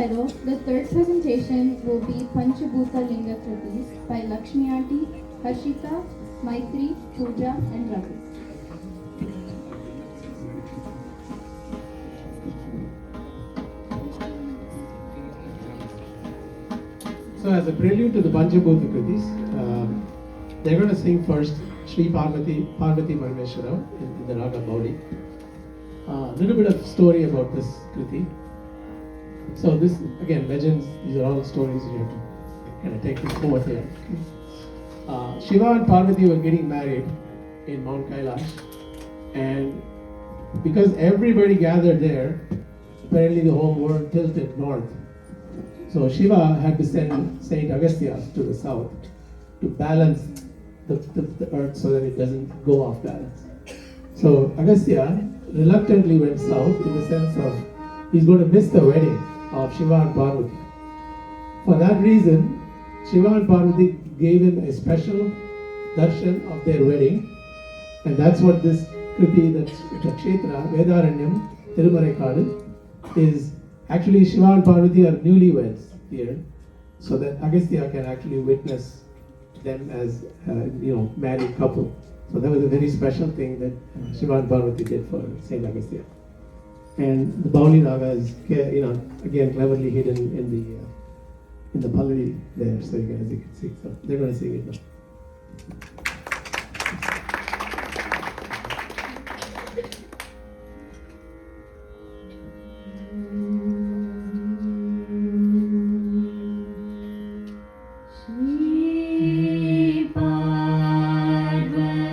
Philo, the third presentation will be Panchabhuta Linga Kritis by Lakshmi Aunty, Harshita, Maitri, Pooja and Ravi. So as a prelude to the Panchabhuta Kritis, they're going to sing first Sri Parvati Parameshwara in the Raga Baudi. A little bit of story about this Kriti. So this, again, legends, these are all stories you have to kind of take this forward here. Shiva and Parvati were getting married in Mount Kailash, and because everybody gathered there, apparently the whole world tilted north. So Shiva had to send Saint Agastya to the south to balance the earth so that it doesn't go off balance. So Agastya reluctantly went south in the sense of he's going to miss the wedding of Shiva and Parvati. For that reason, Shiva and Parvati gave him a special darshan of their wedding, and that's what this Kriti, the Kshetra, Vedaranyam, Tirumarekadu, is. Actually, Shiva and Parvati are newlyweds here, so that Agastya can actually witness them as married couple. So that was a very special thing that Shiva and Parvati did for Saint Agastya. And the Bauli Raga is, again cleverly hidden in the Pallavi there, so you can see. So they're going to sing it now. Parvati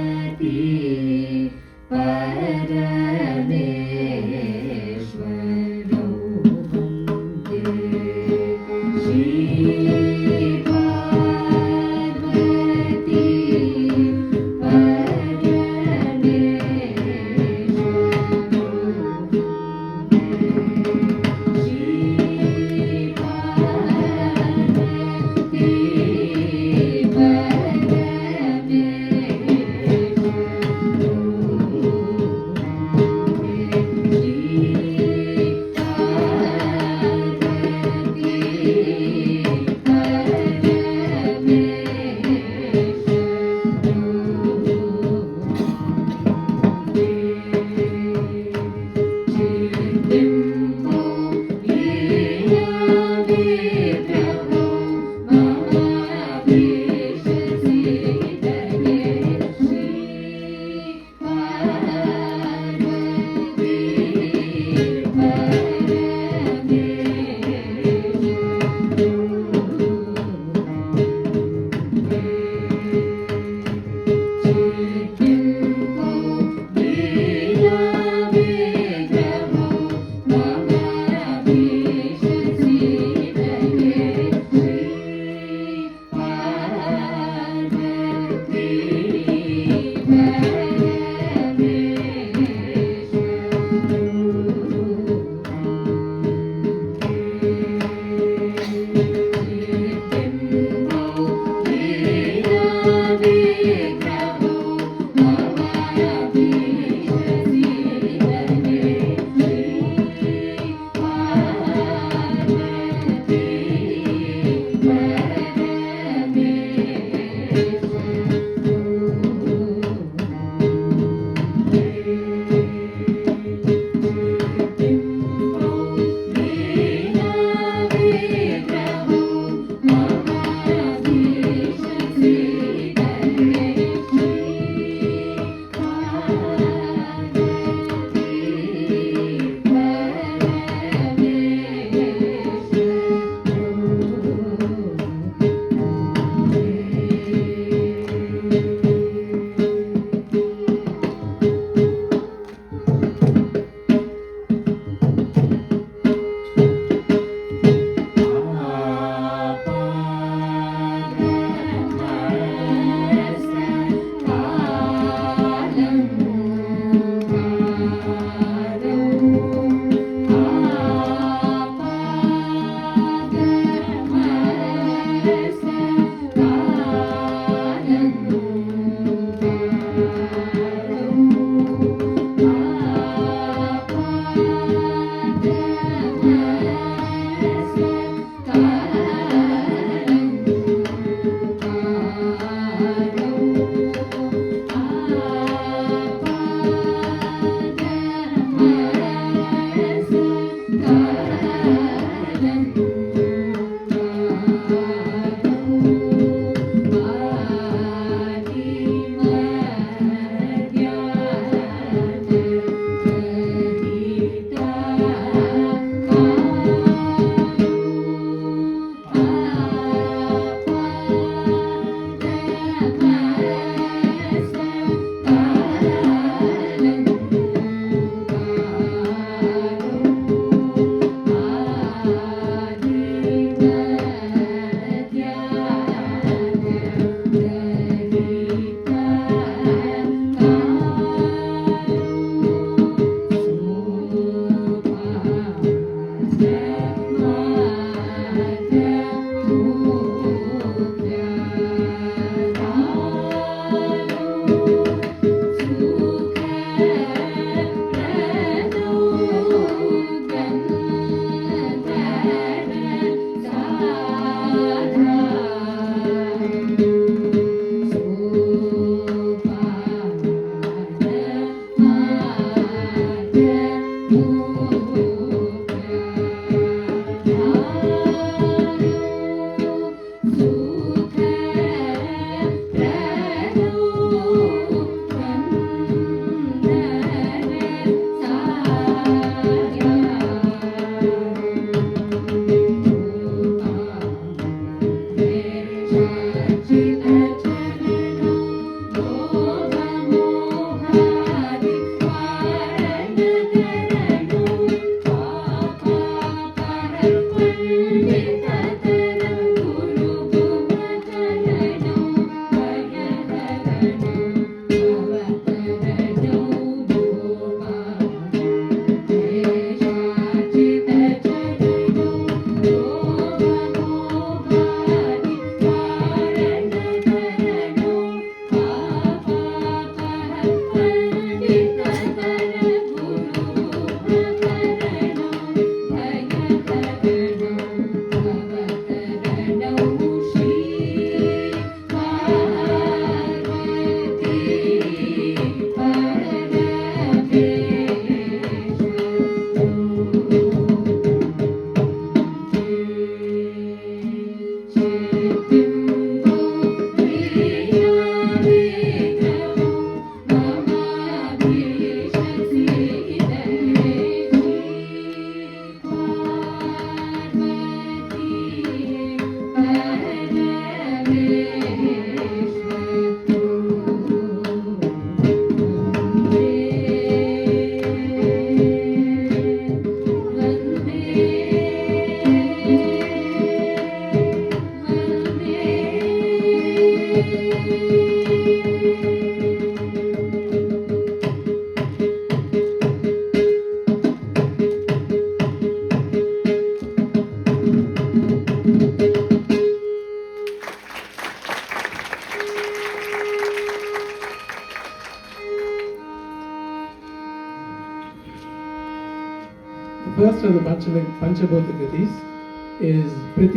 The first of the Panchabhauta Kritis is Prithvi